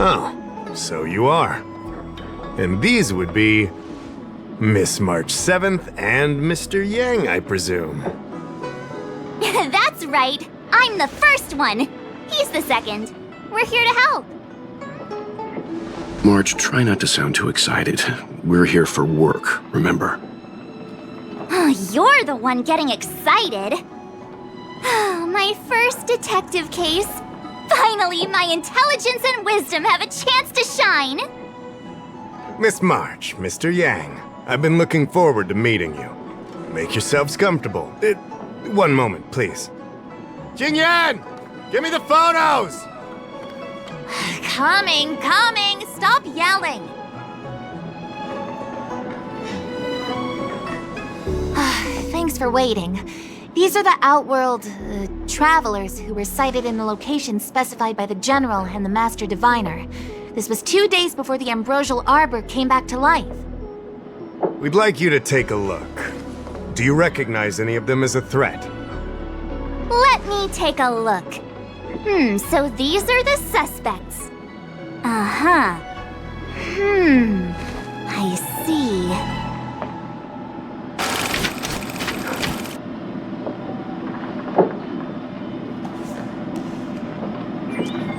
Oh, so you are. And these would be Miss March 7th and Mr. Yang, I presume. That's right. I'm the first one. He's the second. We're here to help. March, try not to sound too excited. We're here for work, remember? You're the one getting excited. My first detective case. Finally, my intelligence and wisdom have a chance to shine. Miss March, Mr. Yang, I've been looking forward to meeting you. Make yourselves comfortable. One moment, please. Jingyan! Give me the photos! Coming. Stop yelling. Thanks for waiting. These are the Outworld travelers who were sighted in the location specified by the General and the Master Diviner. This was 2 days before the Ambrosial Arbor came back to life. We'd like you to take a look. Do you recognize any of them as a threat? Let me take a look. So these are the suspects. Uh-huh. I see.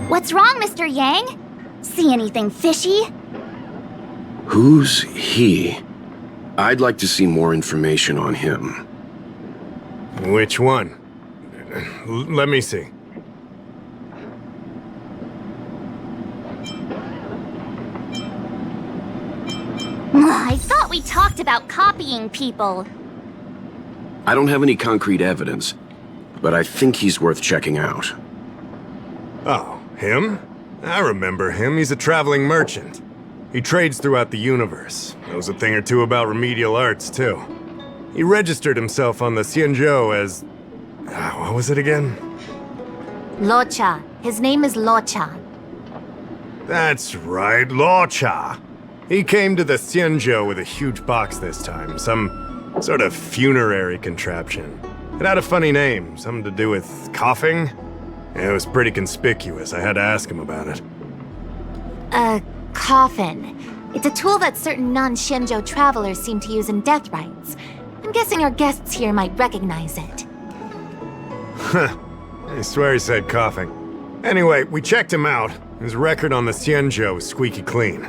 What's wrong, Mr. Yang? See anything fishy? Who's he? I'd like to see more information on him. Which one? Let me see. I thought we talked about copying people. I don't have any concrete evidence, but I think he's worth checking out. Oh, him? I remember him. He's a traveling merchant. He trades throughout the universe. Knows a thing or two about remedial arts, too. He registered himself on the Xianzhou as... what was it again? Luocha. His name is Luocha. That's right, Luocha. He came to the Xianzhou with a huge box this time. Some sort of funerary contraption. It had a funny name. Something to do with coughing? It was pretty conspicuous. I had to ask him about it. A coffin. It's a tool that certain non-Xianzhou travelers seem to use in death rites. I'm guessing our guests here might recognize it. Huh. I swear he said coughing. Anyway, we checked him out. His record on the Xianzhou is squeaky clean.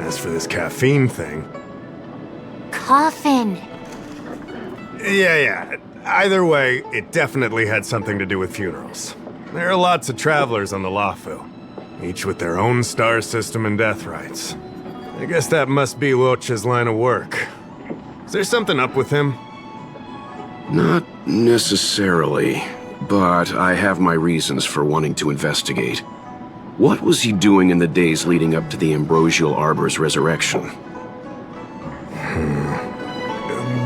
As for this caffeine thing... Coffin. Yeah. Either way, it definitely had something to do with funerals. There are lots of travelers on the Luocha, each with their own star system and death rites. I guess that must be Luocha's line of work. Is there something up with him? Not necessarily, but I have my reasons for wanting to investigate. What was he doing in the days leading up to the Ambrosial Arbor's resurrection?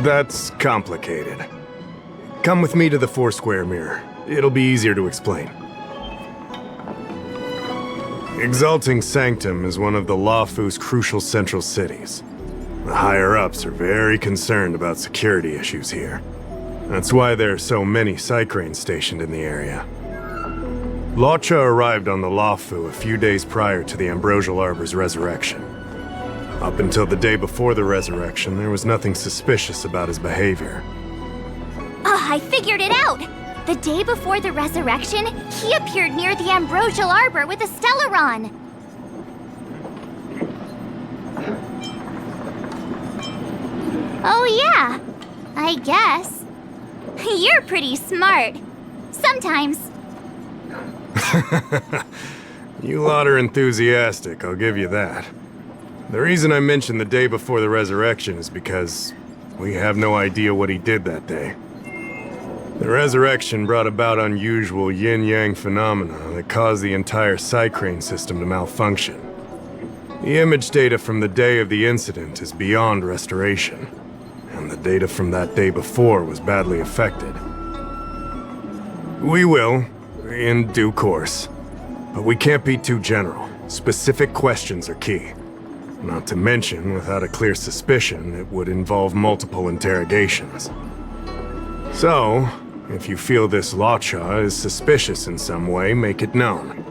That's complicated. Come with me to the Foursquare Mirror. It'll be easier to explain. Exalting Sanctum is one of the Luocha's crucial central cities. The higher-ups are very concerned about security issues here. That's why there are so many Psycranes stationed in the area. Luocha arrived on the Luocha a few days prior to the Ambrosial Arbor's resurrection. Up until the day before the resurrection, there was nothing suspicious about his behavior. I figured it out! The day before the resurrection, he appeared near the Ambrosial Arbor with a Stellaron. Oh yeah, I guess. You're pretty smart. Sometimes. You lot are enthusiastic, I'll give you that. The reason I mentioned the day before the resurrection is because we have no idea what he did that day. The resurrection brought about unusual yin-yang phenomena that caused the entire Psycrane system to malfunction. The image data from the day of the incident is beyond restoration, and the data from that day before was badly affected. We will, in due course, but we can't be too general. Specific questions are key. Not to mention, without a clear suspicion, it would involve multiple interrogations. So, if you feel this Luocha is suspicious in some way, make it known.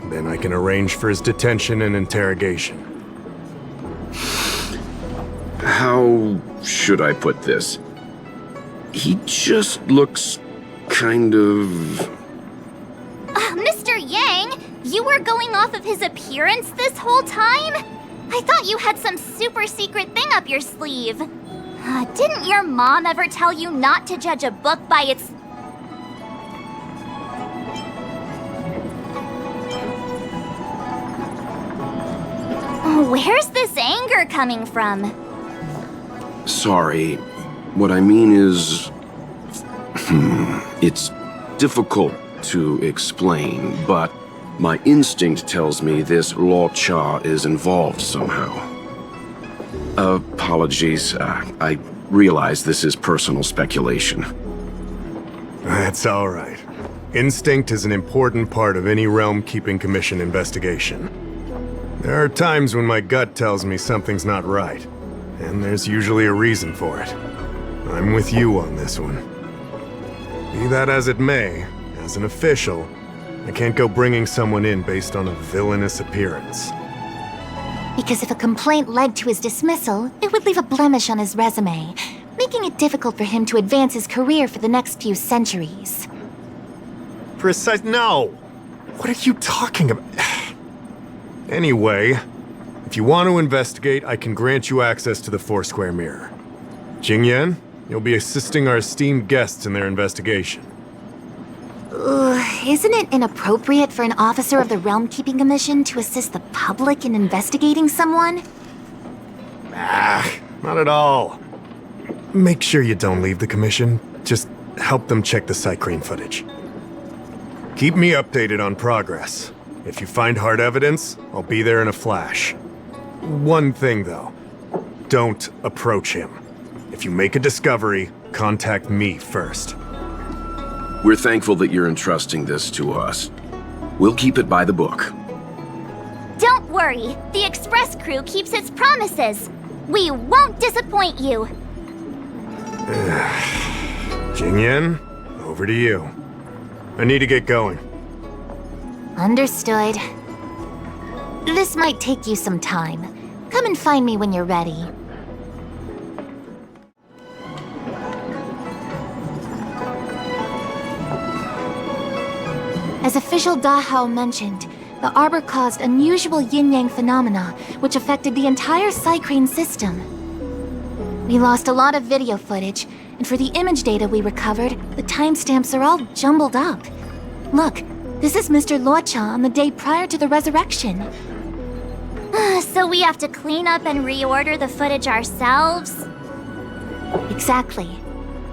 Then I can arrange for his detention and interrogation. How should I put this? He just looks kind of... Mr. Yang, you were going off of his appearance this whole time? I thought you had some super secret thing up your sleeve. Didn't your mom ever tell you not to judge a book by its... Where's this anger coming from? Sorry. What I mean is... It's difficult to explain, but my instinct tells me this Luocha is involved somehow. Apologies. I realize this is personal speculation. That's all right. Instinct is an important part of any Realm-Keeping Commission investigation. There are times when my gut tells me something's not right, and there's usually a reason for it. I'm with you on this one. Be that as it may, as an official, I can't go bringing someone in based on a villainous appearance. Because if a complaint led to his dismissal, it would leave a blemish on his resume, making it difficult for him to advance his career for the next few centuries. No! What are you talking about? Anyway, if you want to investigate, I can grant you access to the Foursquare Mirror. Jingyan, you'll be assisting our esteemed guests in their investigation. Isn't it inappropriate for an officer of the Realm-Keeping Commission to assist the public in investigating someone? Not at all. Make sure you don't leave the Commission. Just help them check the Cycrene footage. Keep me updated on progress. If you find hard evidence, I'll be there in a flash. One thing, though. Don't approach him. If you make a discovery, contact me first. We're thankful that you're entrusting this to us. We'll keep it by the book. Don't worry, the Express crew keeps its promises. We won't disappoint you. Jingyan, over to you. I need to get going. Understood. This might take you some time. Come and find me when you're ready. As official Dahao mentioned, the Arbor caused unusual yin-yang phenomena, which affected the entire Cycrene system. We lost a lot of video footage, and for the image data we recovered, the timestamps are all jumbled up. Look, this is Mr. Luocha on the day prior to the resurrection. So we have to clean up and reorder the footage ourselves? Exactly.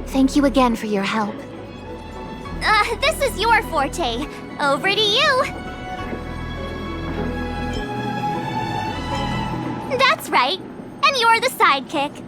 Thank you again for your help. This is your forte. Over to you. That's right. And you're the sidekick.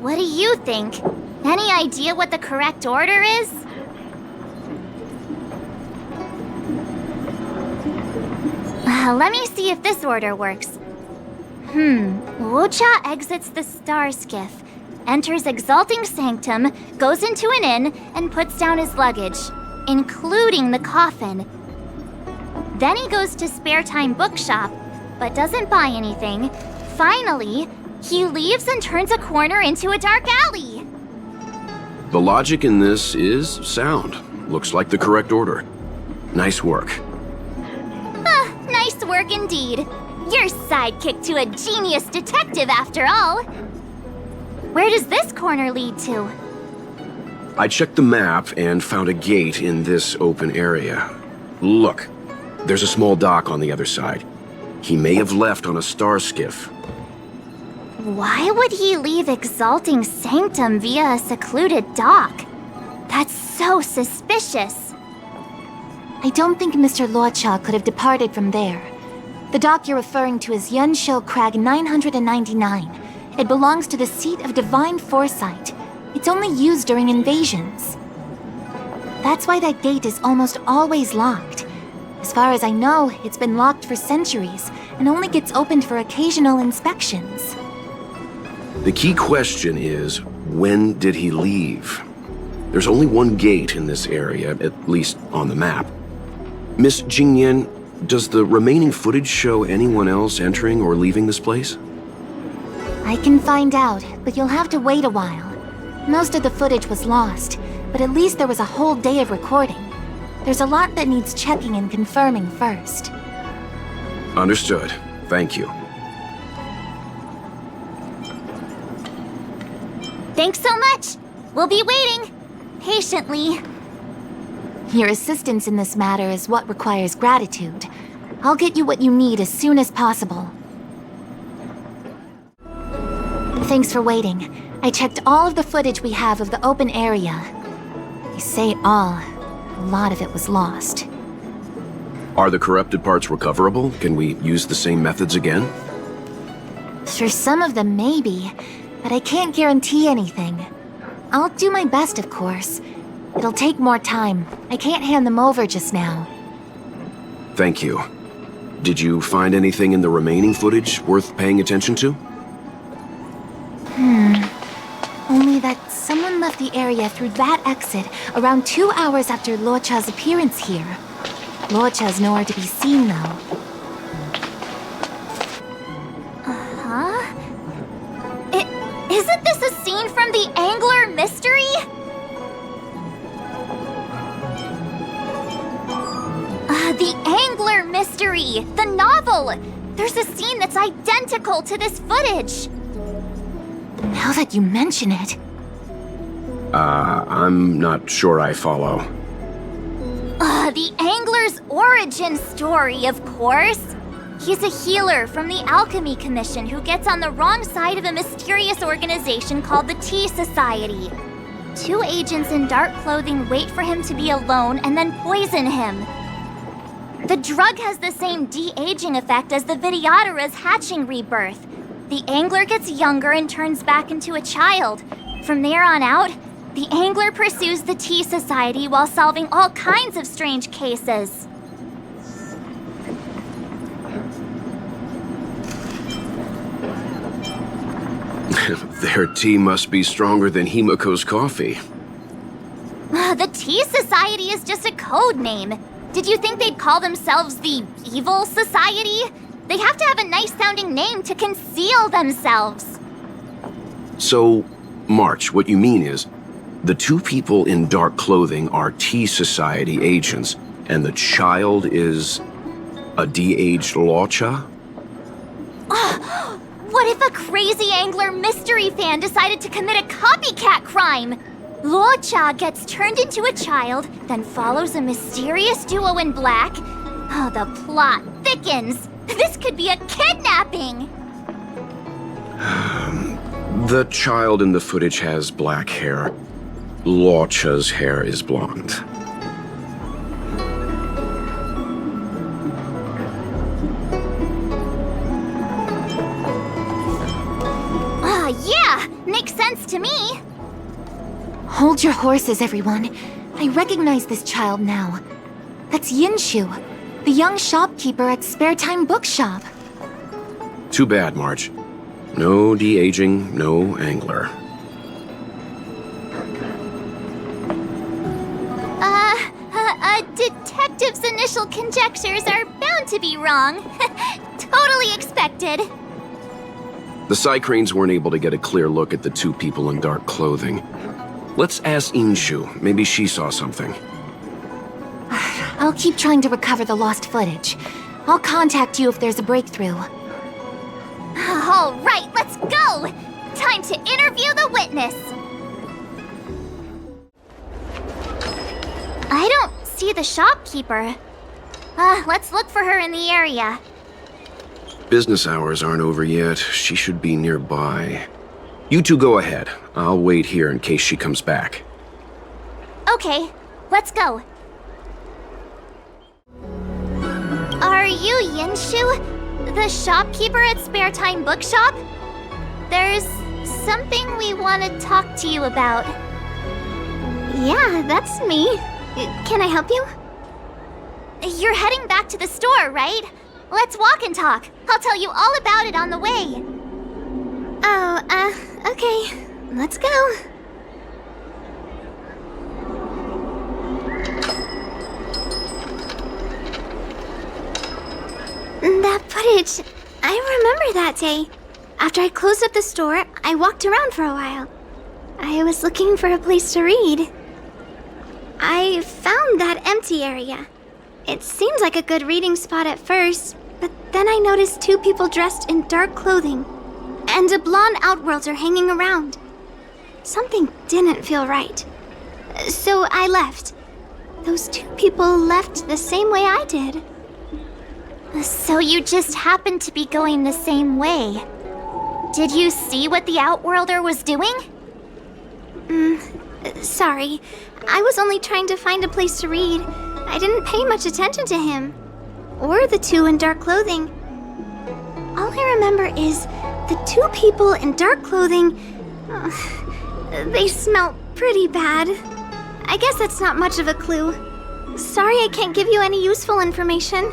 What do you think? Any idea what the correct order is? Let me see if this order works. Luocha exits the star skiff, enters Exalting Sanctum, goes into an inn, and puts down his luggage, including the coffin. Then he goes to Spare Time Bookshop, but doesn't buy anything. Finally, he leaves and turns a corner into a dark alley. The logic in this is sound. Looks like the correct order. Nice work. Nice work indeed. You're sidekick to a genius detective after all. Where does this corner lead to? I checked the map and found a gate in this open area. Look, there's a small dock on the other side. He may have left on a star skiff. Why would he leave Exalting Sanctum via a secluded dock? That's so suspicious. I don't think Mr. Luocha could have departed from there. The dock you're referring to is Yunsho Crag 999. It belongs to the seat of divine foresight. It's only used during invasions. That's why that gate is almost always locked. As far as I know, it's been locked for centuries and only gets opened for occasional inspections. The key question is, when did he leave? There's only one gate in this area, at least on the map. Miss Jingyan, does the remaining footage show anyone else entering or leaving this place? I can find out, but you'll have to wait a while. Most of the footage was lost, but at least there was a whole day of recording. There's a lot that needs checking and confirming first. Understood. Thank you. Thanks so much. We'll be waiting. Patiently. Your assistance in this matter is what requires gratitude. I'll get you what you need as soon as possible. Thanks for waiting. I checked all of the footage we have of the open area. I say all. A lot of it was lost. Are the corrupted parts recoverable? Can we use the same methods again? For some of them, maybe. But I can't guarantee anything. I'll do my best, of course. It'll take more time. I can't hand them over just now. Thank you. Did you find anything in the remaining footage worth paying attention to? Only that someone left the area through that exit around 2 hours after Luocha's appearance here. Luocha's nowhere to be seen, though. Isn't this a scene from the Angler Mystery? The Angler Mystery! The novel! There's a scene that's identical to this footage! Now that you mention it... I'm not sure I follow. The Angler's origin story, of course! He's a healer from the Alchemy Commission who gets on the wrong side of a mysterious organization called the Tea Society. 2 agents in dark clothing wait for him to be alone and then poison him. The drug has the same de-aging effect as the Vidyadhara's hatching rebirth. The Angler gets younger and turns back into a child. From there on out, the Angler pursues the Tea Society while solving all kinds of strange cases. Their tea must be stronger than Himiko's coffee. The Tea Society is just a code name. Did you think they'd call themselves the Evil Society? They have to have a nice-sounding name to conceal themselves. So, March, what you mean is, the 2 people in dark clothing are Tea Society agents, and the child is a de-aged Luocha? What if a crazy Angler mystery fan decided to commit a copycat crime? Luocha gets turned into a child, then follows a mysterious duo in black. Oh, the plot thickens. This could be a kidnapping! The child in the footage has black hair. Luocha's hair is blonde. Yeah! Makes sense to me! Hold your horses, everyone. I recognize this child now. That's Yinshu, the young shopkeeper at Spare Time Bookshop. Too bad, March. No de-aging, no Angler. Detective's initial conjectures are bound to be wrong. Totally expected. The Psycranes weren't able to get a clear look at the 2 people in dark clothing. Let's ask Inshu. Maybe she saw something. I'll keep trying to recover the lost footage. I'll contact you if there's a breakthrough. All right, let's go! Time to interview the witness! I don't see the shopkeeper. Let's look for her in the area. Business hours aren't over yet. She should be nearby. You two go ahead. I'll wait here in case she comes back. Okay, let's go. Are you Yinshu, the shopkeeper at Spare Time Bookshop? There's something we want to talk to you about. Yeah, that's me. Can I help you? You're heading back to the store, right? Let's walk and talk. I'll tell you all about it on the way. Okay. Let's go. That footage, I remember that day. After I closed up the store, I walked around for a while. I was looking for a place to read. I found that empty area. It seemed like a good reading spot at first, but then I noticed two people dressed in dark clothing, and a blonde outworlder hanging around. Something didn't feel right. So I left. Those two people left the same way I did. So you just happened to be going the same way. Did you see what the outworlder was doing? Sorry. I was only trying to find a place to read. I didn't pay much attention to him. Or the two in dark clothing. All I remember is the two people in dark clothing... they smell pretty bad. I guess that's not much of a clue. Sorry I can't give you any useful information.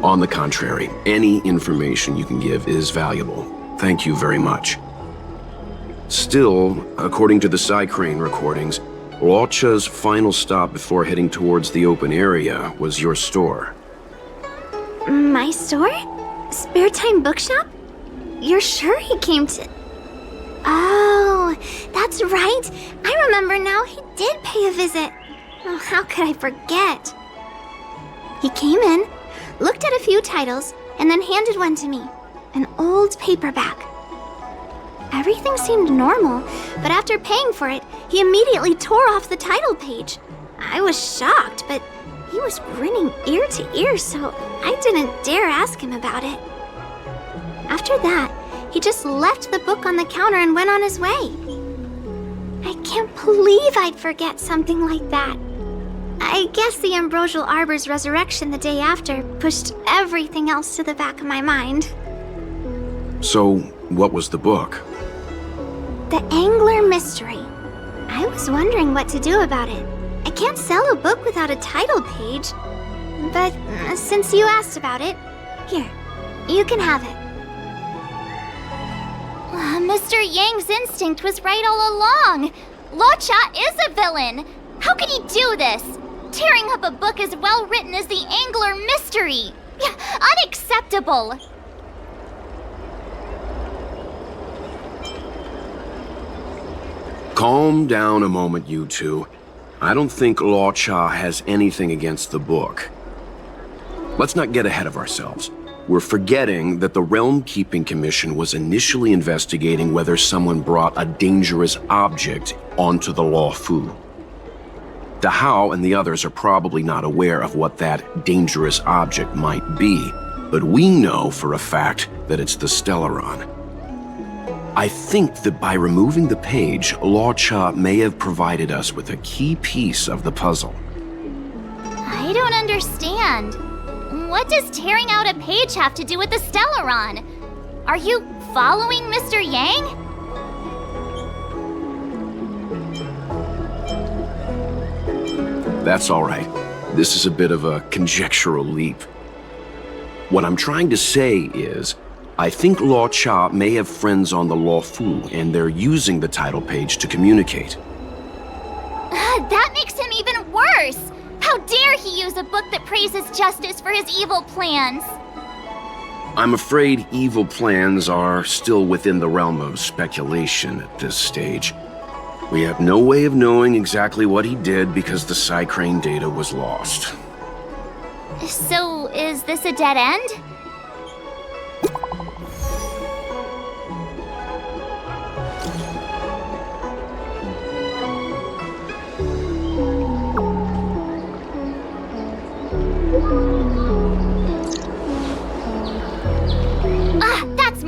On the contrary, any information you can give is valuable. Thank you very much. Still, according to the Psycrane recordings, Luocha's final stop before heading towards the open area was your store. My store? Spare Time Bookshop? You're sure he came to... Oh, that's right. I remember now. He did pay a visit. Oh, how could I forget? He came in, looked at a few titles, and then handed one to me. An old paperback. Everything seemed normal, but after paying for it, he immediately tore off the title page. I was shocked, but he was grinning ear to ear, so I didn't dare ask him about it. After that, he just left the book on the counter and went on his way. I can't believe I'd forget something like that. I guess the Ambrosial Arbor's resurrection the day after pushed everything else to the back of my mind. So, what was the book? The Angler Mystery. I was wondering what to do about it. I can't sell a book without a title page. But since you asked about it, here, you can have it. Mr. Yang's instinct was right all along. Luocha is a villain. How could he do this? Tearing up a book as well written as the Angler Mystery. Unacceptable. Calm down a moment, you two. I don't think Luocha has anything against the book. Let's not get ahead of ourselves. We're forgetting that the Realm Keeping Commission was initially investigating whether someone brought a dangerous object onto the Luofu. The Hao and the others are probably not aware of what that dangerous object might be, but we know for a fact that it's the Stellaron. I think that by removing the page, Luocha may have provided us with a key piece of the puzzle. I don't understand. What does tearing out a page have to do with the Stellaron? Are you following Mr. Yang? That's all right. This is a bit of a conjectural leap. What I'm trying to say is, I think Luocha may have friends on the Luofu, and they're using the title page to communicate. That makes him even worse! How dare he use a book that praises justice for his evil plans? I'm afraid evil plans are still within the realm of speculation at this stage. We have no way of knowing exactly what he did because the Psycrane data was lost. So, is this a dead end?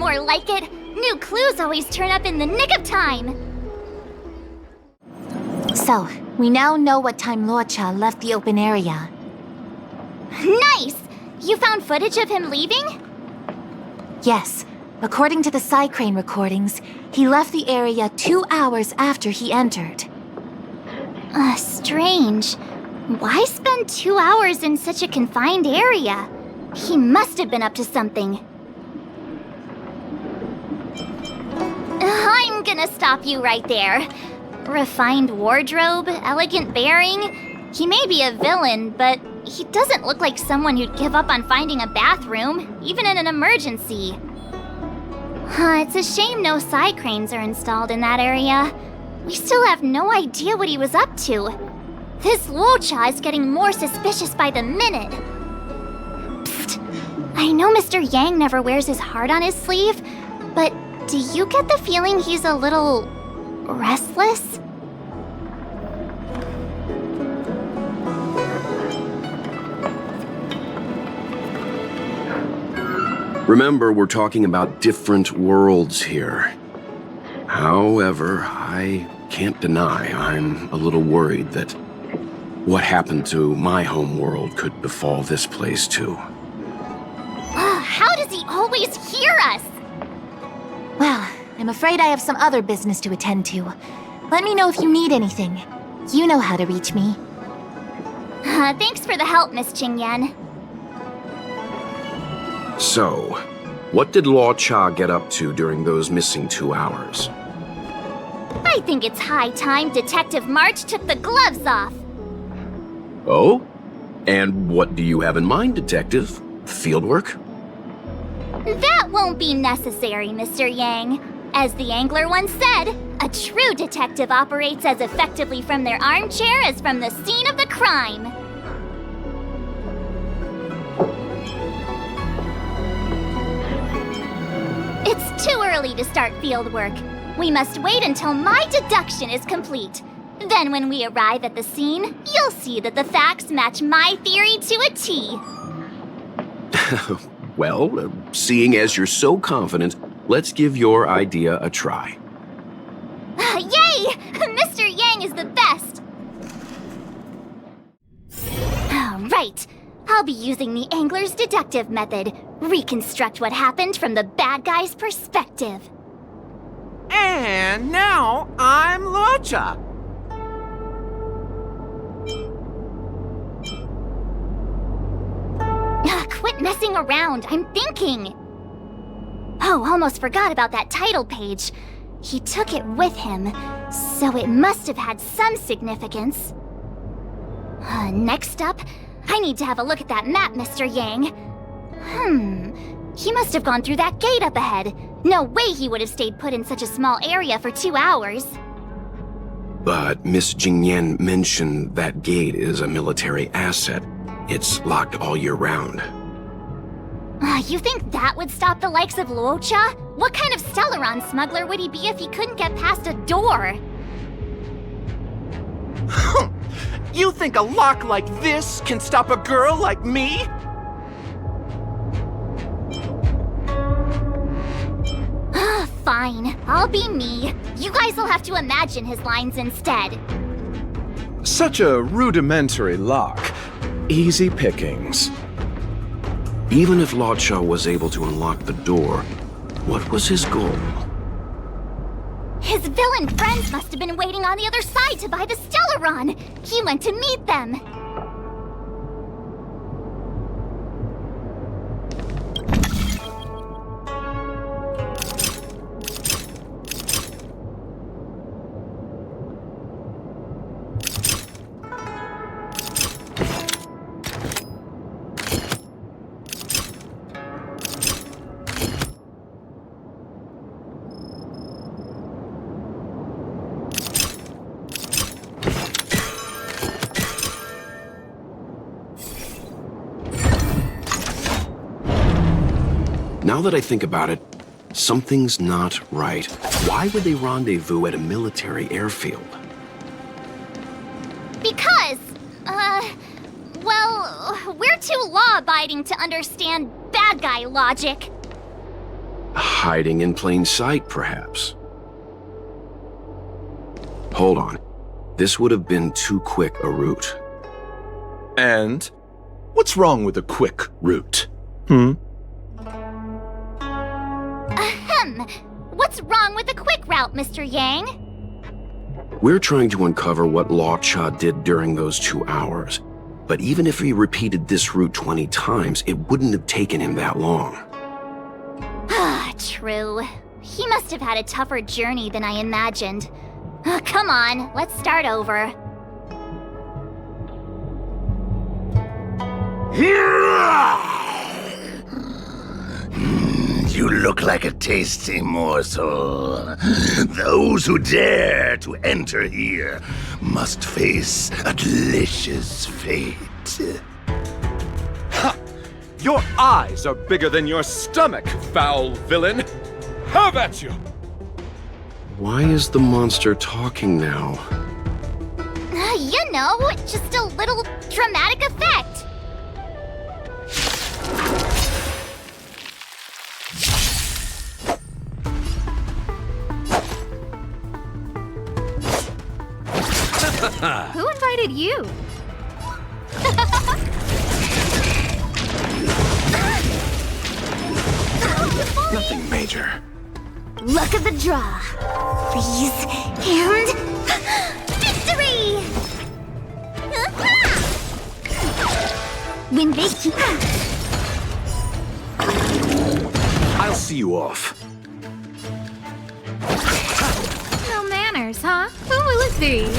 more like it! New clues always turn up in the nick of time! So, we now know what time Luocha left the open area. Nice! You found footage of him leaving? Yes. According to the Psycrane recordings, he left the area 2 hours after he entered. Strange. Why spend 2 hours in such a confined area? He must have been up to something. I'm gonna stop you right there. Refined wardrobe, elegant bearing. He may be a villain, but he doesn't look like someone who'd give up on finding a bathroom, even in an emergency. It's a shame no Psycranes are installed in that area. We still have no idea what he was up to. This Luocha is getting more suspicious by the minute. Psst. I know Mr. Yang never wears his heart on his sleeve, but do you get the feeling he's a little restless? Remember, we're talking about different worlds here. However, I can't deny I'm a little worried that what happened to my home world could befall this place too. How does he always hear us? Well, I'm afraid I have some other business to attend to. Let me know if you need anything. You know how to reach me. Thanks for the help, Miss Qingyan. So, what did Luocha get up to during those missing 2 hours? I think it's high time Detective March took the gloves off. Oh? And what do you have in mind, Detective? Fieldwork? That won't be necessary, Mr. Yang. As the angler once said, a true detective operates as effectively from their armchair as from the scene of the crime. It's too early to start field work. We must wait until my deduction is complete. Then when we arrive at the scene, you'll see that the facts match my theory to a T. Well, seeing as you're so confident, let's give your idea a try. Yay! Mr. Yang is the best! Right. I'll be using the angler's deductive method. Reconstruct what happened from the bad guy's perspective. And now I'm Luocha. Quit messing around. I'm thinking. Oh, almost forgot about that title page. He took it with him, so it must have had some significance. Next up, I need to have a look at that map, Mr. Yang. He must have gone through that gate up ahead. No way he would have stayed put in such a small area for 2 hours. But Miss Jingyan mentioned that gate is a military asset. It's locked all year round. You think that would stop the likes of Luocha? What kind of Stellaron smuggler would he be if he couldn't get past a door? You think a lock like this can stop a girl like me? Fine, I'll be me. You guys will have to imagine his lines instead. Such a rudimentary lock. Easy pickings. Even if Luocha was able to unlock the door, what was his goal? His villain friends must have been waiting on the other side to buy the Stellaron. He went to meet them. Now that I think about it, something's not right. Why would they rendezvous at a military airfield? Because, well, we're too law-abiding to understand bad guy logic. Hiding in plain sight, perhaps. Hold on. This would have been too quick a route. And what's wrong with a quick route? Hmm? Ahem. What's wrong with the quick route, Mr. Yang? We're trying to uncover what Luocha did during those 2 hours. But even if he repeated this route 20 times, it wouldn't have taken him that long. Ah, true. He must have had a tougher journey than I imagined. Come on, let's start over. You look like a tasty morsel. Those who dare to enter here must face a delicious fate. Ha! Your eyes are bigger than your stomach, foul villain! Have at you! Why is the monster talking now? You know, just a little dramatic effect. Who invited you? Nothing major. Luck of the draw. Please, and victory! When they I'll see you off. No manners, huh? Who will it be?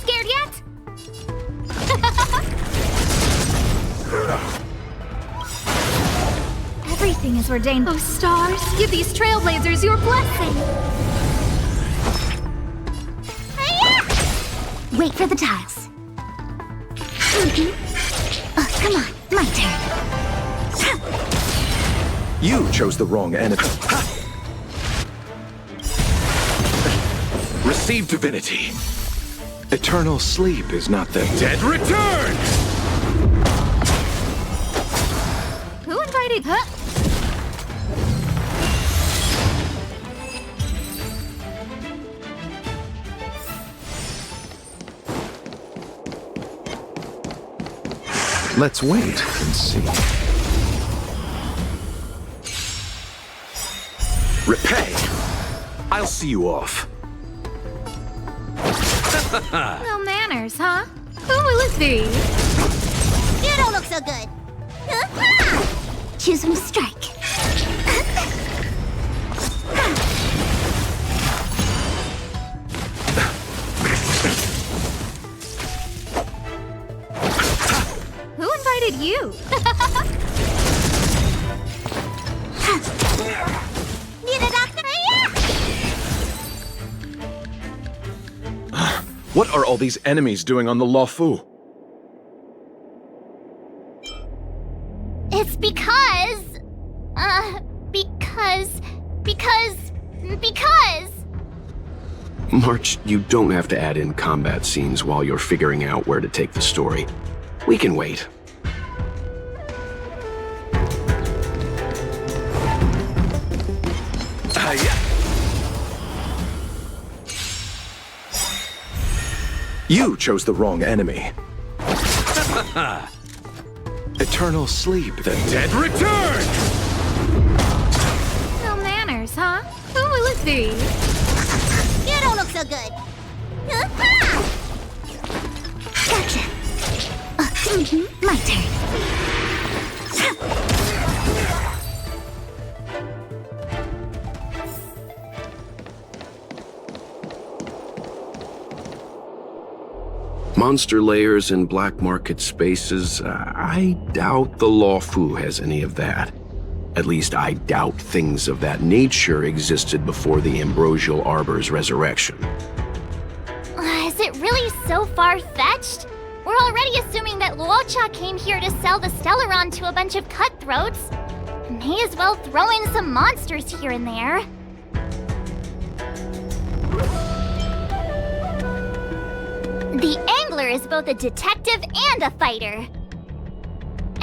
scared yet? Everything is ordained. Oh, stars, give these trailblazers your blessing. Wait for the tiles. Come on, my turn. You chose the wrong enemy. Receive divinity. Eternal sleep is not the dead return! Who invited? Huh? Let's wait and see. Repay! I'll see you off. No manners, huh? Who will it be? You don't look so good. Choose when to strike. Who invited you? Need a doctor? What are all these enemies doing on the Luofu? It's because... because... March, you don't have to add in combat scenes while you're figuring out where to take the story. We can wait. You chose the wrong enemy. Eternal sleep, the dead return! No manners, huh? Who will it be? You don't look so good. Gotcha. My turn. Monster layers and black market spaces, I doubt the Luofu has any of that. At least I doubt things of that nature existed before the Ambrosial Arbor's resurrection. Is it really so far-fetched? We're already assuming that Luocha came here to sell the Stellaron to a bunch of cutthroats. May as well throw in some monsters here and there. The Angler is both a detective and a fighter.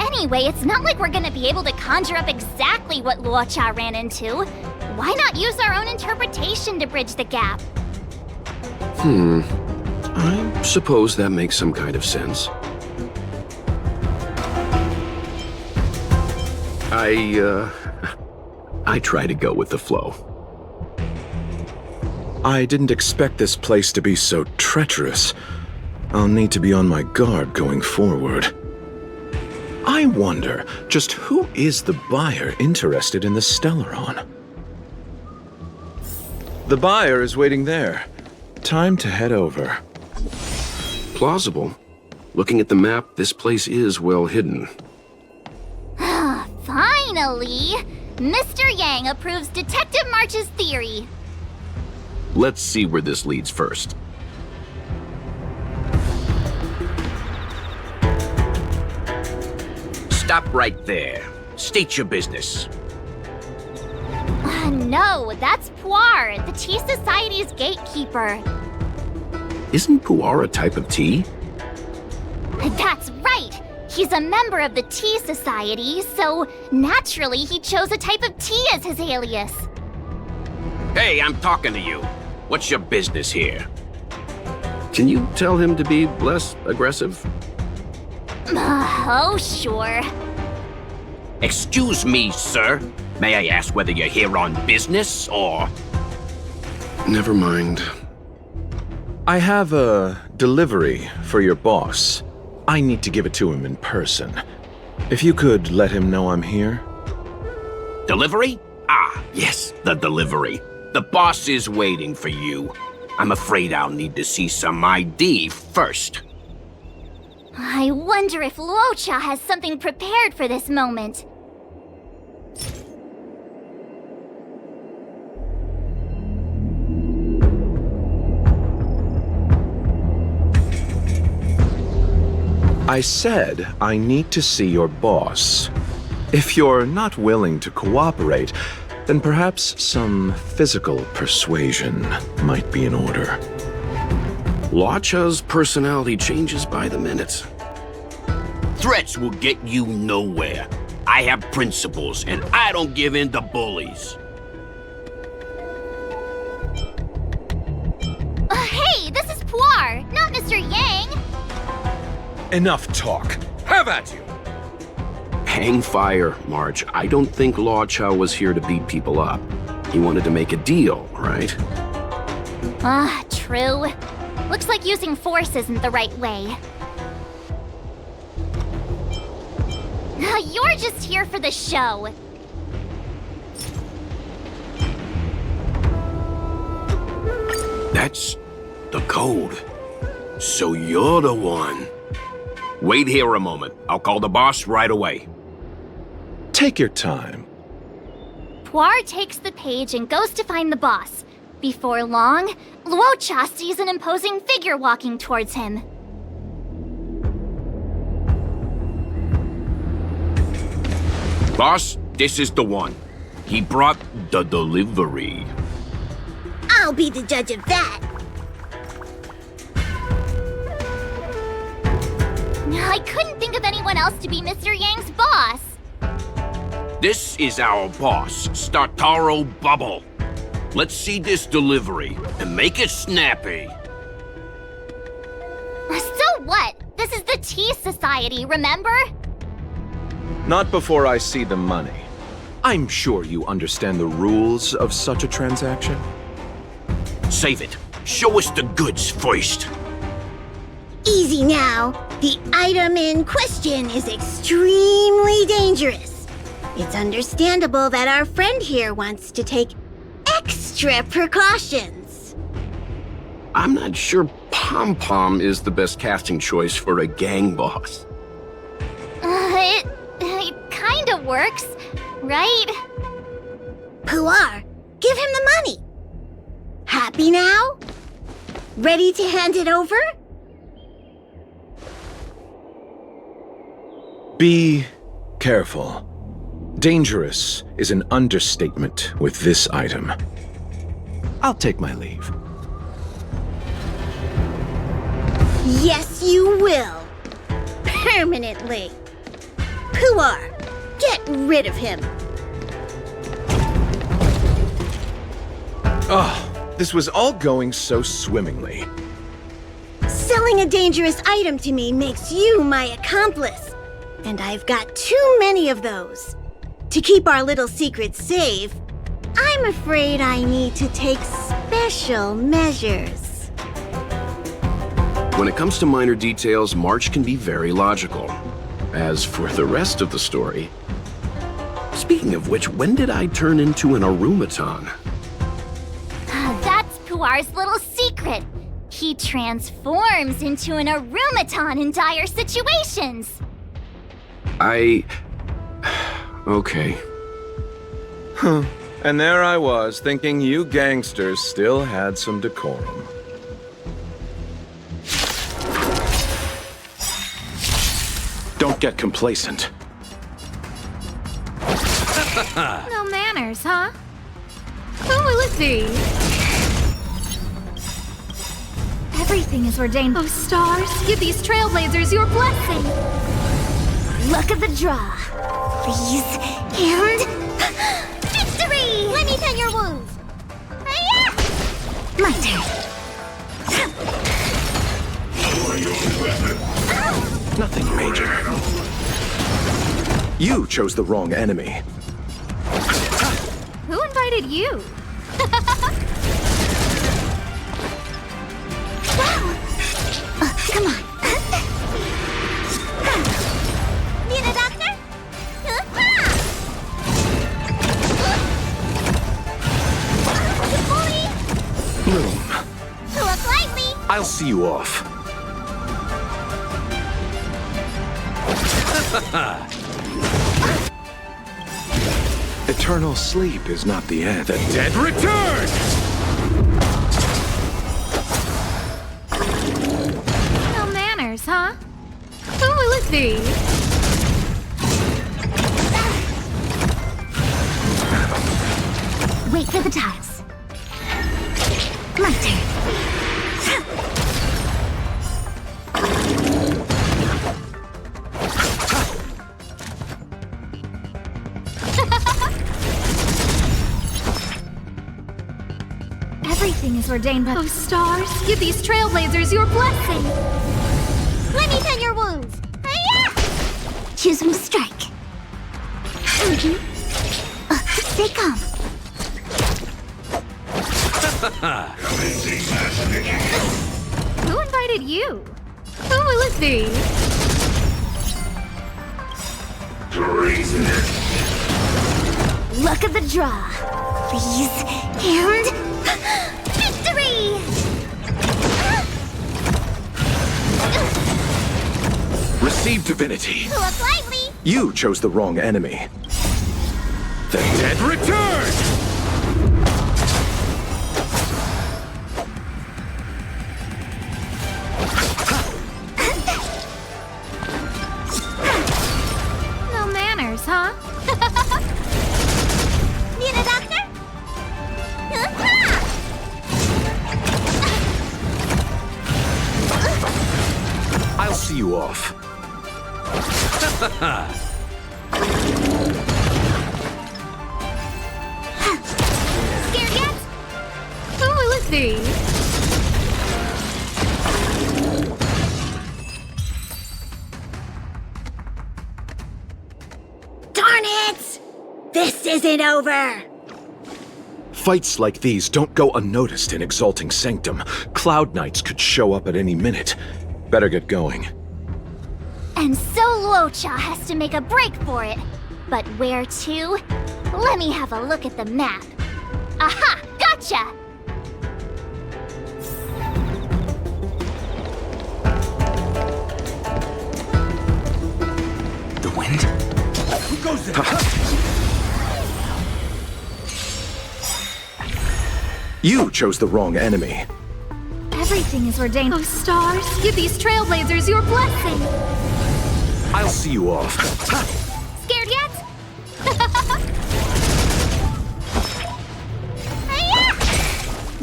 Anyway, it's not like we're gonna be able to conjure up exactly what Luocha ran into. Why not use our own interpretation to bridge the gap? I suppose that makes some kind of sense. I try to go with the flow. I didn't expect this place to be so treacherous. I'll need to be on my guard going forward. I wonder, just who is the buyer interested in the Stellaron? The buyer is waiting there. Time to head over. Plausible. Looking at the map, this place is well hidden. Finally! Mr. Yang approves Detective March's theory. Let's see where this leads first. Stop right there. State your business. No, that's Puar, the Tea Society's gatekeeper. Isn't pu'er a type of tea? That's right! He's a member of the Tea Society, so naturally he chose a type of tea as his alias. Hey, I'm talking to you. What's your business here? Can you tell him to be less aggressive? Oh, sure. Excuse me, sir. May I ask whether you're here on business, or... Never mind. I have a delivery for your boss. I need to give it to him in person. If you could let him know I'm here. Delivery? Ah, yes, the delivery. The boss is waiting for you. I'm afraid I'll need to see some ID first. I wonder if Luocha has something prepared for this moment. I said I need to see your boss. If you're not willing to cooperate, then perhaps some physical persuasion might be in order. Luocha's personality changes by the minute. Threats will get you nowhere. I have principles, and I don't give in to bullies. Hey, this is Puar, not Mr. Yang. Enough talk. Have at you! Hang fire, March. I don't think Luocha was here to beat people up. He wanted to make a deal, right? True. Looks like using force isn't the right way. You're just here for the show. That's the code. So you're the one. Wait here a moment. I'll call the boss right away. Take your time. Puar takes the page and goes to find the boss. Before long, Luocha sees an imposing figure walking towards him. Boss, this is the one. He brought the delivery. I'll be the judge of that. I couldn't think of anyone else to be Mr. Yang's boss. This is our boss, Startaro Bubble. Let's see this delivery and make it snappy. So what? This is the Tea Society, remember? Not before I see the money. I'm sure you understand the rules of such a transaction. Save it. Show us the goods first. Easy now. The item in question is extremely dangerous. It's understandable that our friend here wants to take extra precautions. I'm not sure Pom Pom is the best casting choice for a gang boss. It kinda works, right? Puar, give him the money. Happy now? Ready to hand it over? Be careful. Dangerous is an understatement with this item. I'll take my leave. Yes, you will. Permanently. Puar, get rid of him. Oh, this was all going so swimmingly. Selling a dangerous item to me makes you my accomplice. And I've got too many of those. To keep our little secret safe, I'm afraid I need to take special measures. When it comes to minor details, March can be very logical. As for the rest of the story... Speaking of which, when did I turn into an Arumaton? That's Puar's little secret. He transforms into an Arumaton in dire situations. Okay. Huh. And there I was, thinking you gangsters still had some decorum. Don't get complacent. No manners, huh? Who will it be? Everything is ordained. Oh, stars, give these trailblazers your blessing. Luck of the draw. Freeze and victory! Let me tend your wounds. Hi-ya! My turn. Nothing major. You chose the wrong enemy. Who invited you? Come on. Need a doctor? Bloom, Look lively. I'll see you off. Eternal sleep is not the end. The dead return! No manners, huh? Who will it be? Wait for the tiles. My turn. Everything is ordained by... Oh, stars, give these trailblazers your blessing. Let me tend your wounds. Hi-ya! Choose when to strike. Stay calm. Who invited you? Who will it be? Luck of the draw. Freeze and victory! Receive divinity. Look lively. You chose the wrong enemy. The dead return! No manners, huh? Need a doctor? I'll see you off. Scared yet? Who will it be? Darn it! This isn't over. Fights like these don't go unnoticed in Exalting Sanctum. Cloud Knights could show up at any minute. Better get going. And so Luocha has to make a break for it. But where to? Let me have a look at the map. Aha! Gotcha! The wind? Who goes there? You chose the wrong enemy. Everything is ordained. Oh, stars, give these trailblazers your blessing. I'll see you off. Scared yet?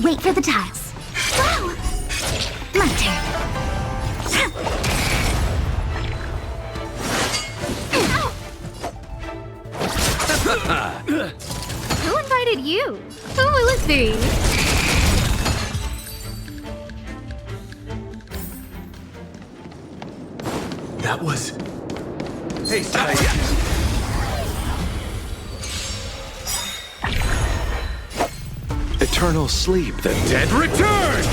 Wait for the tiles. Wow! My turn. Who invited you? Who will it be? That was... Hey, stop! Eternal sleep, the dead return!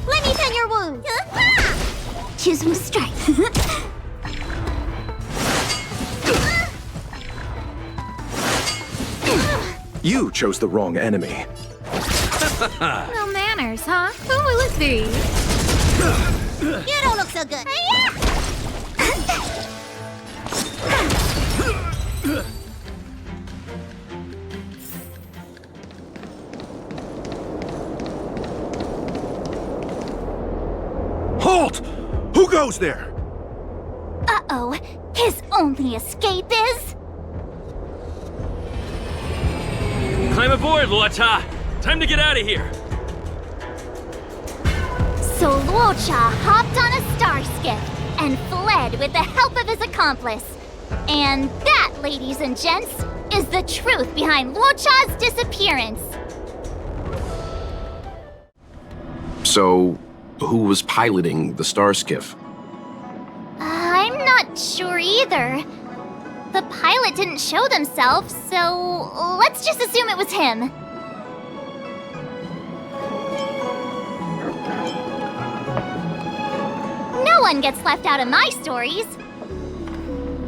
Let me tend your wounds. Choosing to strike. You chose the wrong enemy. No manners, huh? Who will it be? You don't look so good. Halt! Who goes there? Uh-oh. His only escape is... Climb aboard, Luocha! Time to get out of here! So Luocha hopped on a star skiff and fled with the help of his accomplice. And that, ladies and gents, is the truth behind Luocha's disappearance. So, who was piloting the star skiff? I'm not sure either. The pilot didn't show themselves, so let's just assume it was him. No one gets left out of my stories.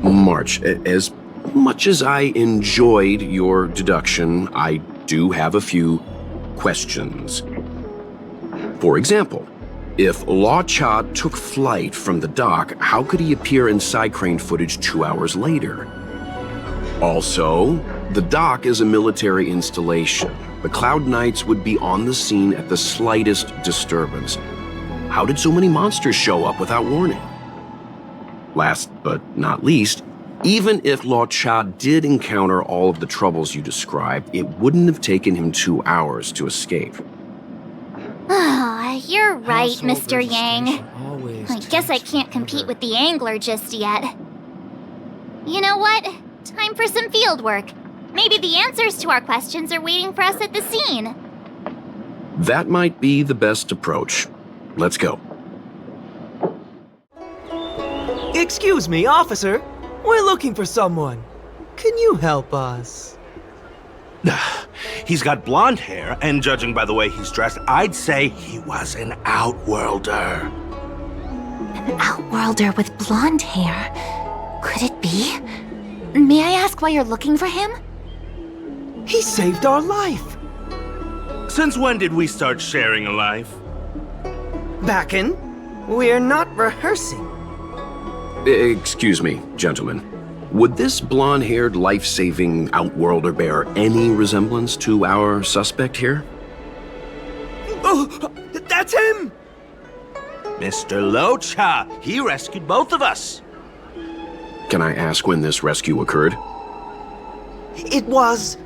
March, as much as I enjoyed your deduction, I do have a few questions. For example, if Luocha took flight from the dock, how could he appear in side crane footage 2 hours later? Also, the dock is a military installation. The Cloud Knights would be on the scene at the slightest disturbance. How did so many monsters show up without warning? Last but not least, even if Luocha did encounter all of the troubles you described, it wouldn't have taken him 2 hours to escape. You're right, Mr. Yang. I guess I can't compete with the angler just yet. You know what? Time for some field work. Maybe the answers to our questions are waiting for us at the scene. That might be the best approach. Let's go. Excuse me, officer. We're looking for someone. Can you help us? He's got blonde hair, and judging by the way he's dressed, I'd say he was an outworlder. An outworlder with blonde hair. Could it be? May I ask why you're looking for him? He saved our life. Since when did we start sharing a life? Back in. We're not rehearsing. Excuse me, gentlemen. Would this blonde-haired, life-saving outworlder bear any resemblance to our suspect here? Oh, that's him! Mr. Luocha, he rescued both of us. Can I ask when this rescue occurred? It was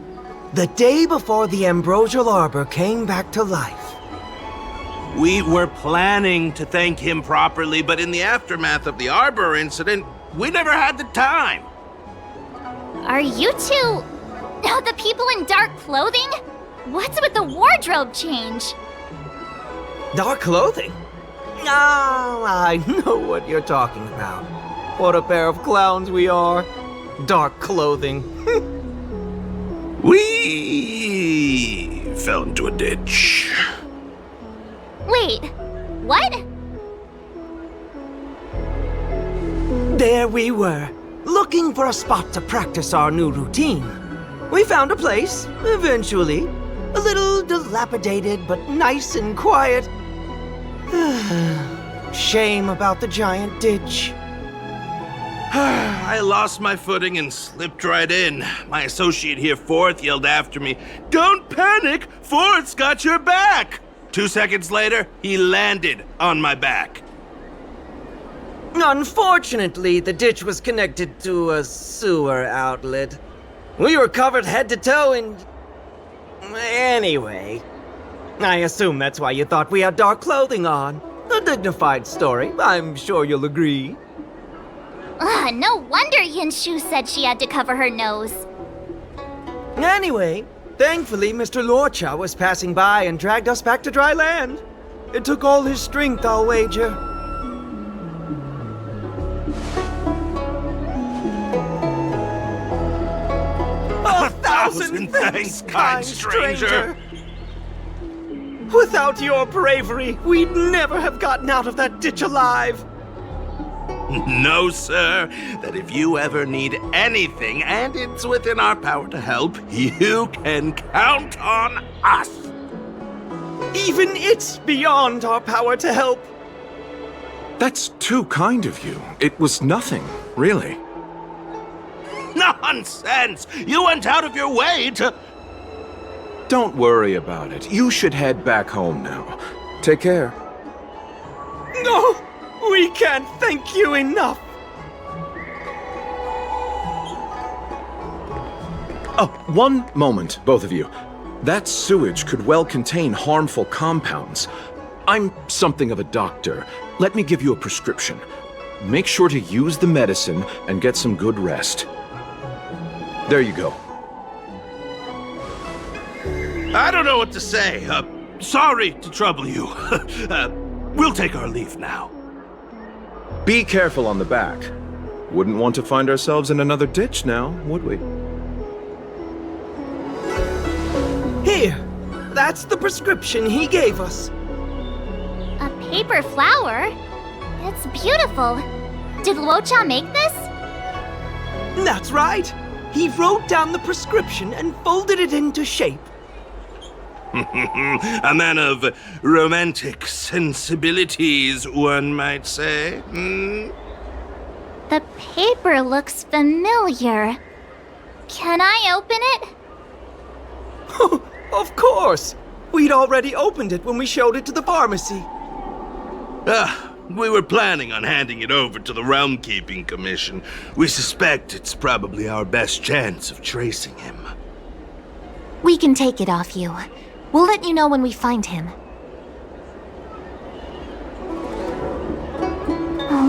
the day before the Ambrosial Arbor came back to life. We were planning to thank him properly, but in the aftermath of the Arbor incident, we never had the time. Are you two... the people in dark clothing? What's with the wardrobe change? Dark clothing? Ah, I know what you're talking about. What a pair of clowns we are. Dark clothing. We fell into a ditch. Wait, what? There we were, looking for a spot to practice our new routine. We found a place, eventually. A little dilapidated, but nice and quiet. Shame about the giant ditch. I lost my footing and slipped right in. My associate here, Fourth, yelled after me, "Don't panic! Fourth's got your back!" 2 seconds later, he landed on my back. Unfortunately, the ditch was connected to a sewer outlet. We were covered head to toe in... Anyway, I assume that's why you thought we had dark clothing on. A dignified story, I'm sure you'll agree. No wonder Yinshu said she had to cover her nose. Anyway, thankfully Mr. Luocha was passing by and dragged us back to dry land. It took all his strength, I'll wager. A thousand thanks, kind stranger! Without your bravery, we'd never have gotten out of that ditch alive. No, sir. That if you ever need anything, and it's within our power to help, you can count on us. Even it's beyond our power to help. That's too kind of you. It was nothing, really. Nonsense! You went out of your way to... Don't worry about it. You should head back home now. Take care. No! We can't thank you enough! Oh, one moment, both of you. That sewage could well contain harmful compounds. I'm something of a doctor. Let me give you a prescription. Make sure to use the medicine and get some good rest. There you go. I don't know what to say. Sorry to trouble you. We'll take our leave now. Be careful on the back. Wouldn't want to find ourselves in another ditch now, would we? Here, that's the prescription he gave us. A paper flower? It's beautiful. Did Luocha make this? That's right. He wrote down the prescription and folded it into shape. A man of romantic sensibilities, one might say. The paper looks familiar. Can I open it? Of course! We'd already opened it when we showed it to the pharmacy. We were planning on handing it over to the Realm Keeping Commission. We suspect it's probably our best chance of tracing him. We can take it off you. We'll let you know when we find him.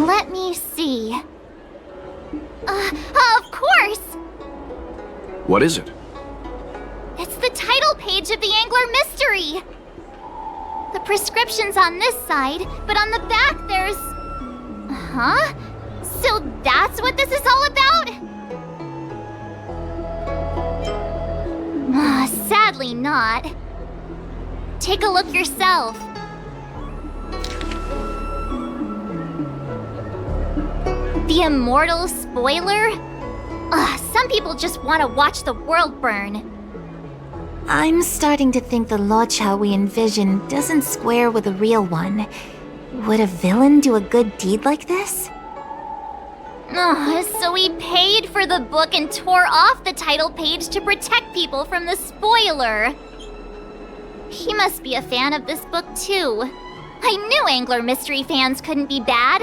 Let me see. Of course! What is it? It's the title page of the Angler Mystery! The prescription's on this side, but on the back there's... Huh? So that's what this is all about? Sadly not. Take a look yourself. The immortal spoiler? Some people just want to watch the world burn. I'm starting to think the Luocha we envision doesn't square with the real one. Would a villain do a good deed like this? So he paid for the book and tore off the title page to protect people from the spoiler. He must be a fan of this book too. I knew Angler Mystery fans couldn't be bad.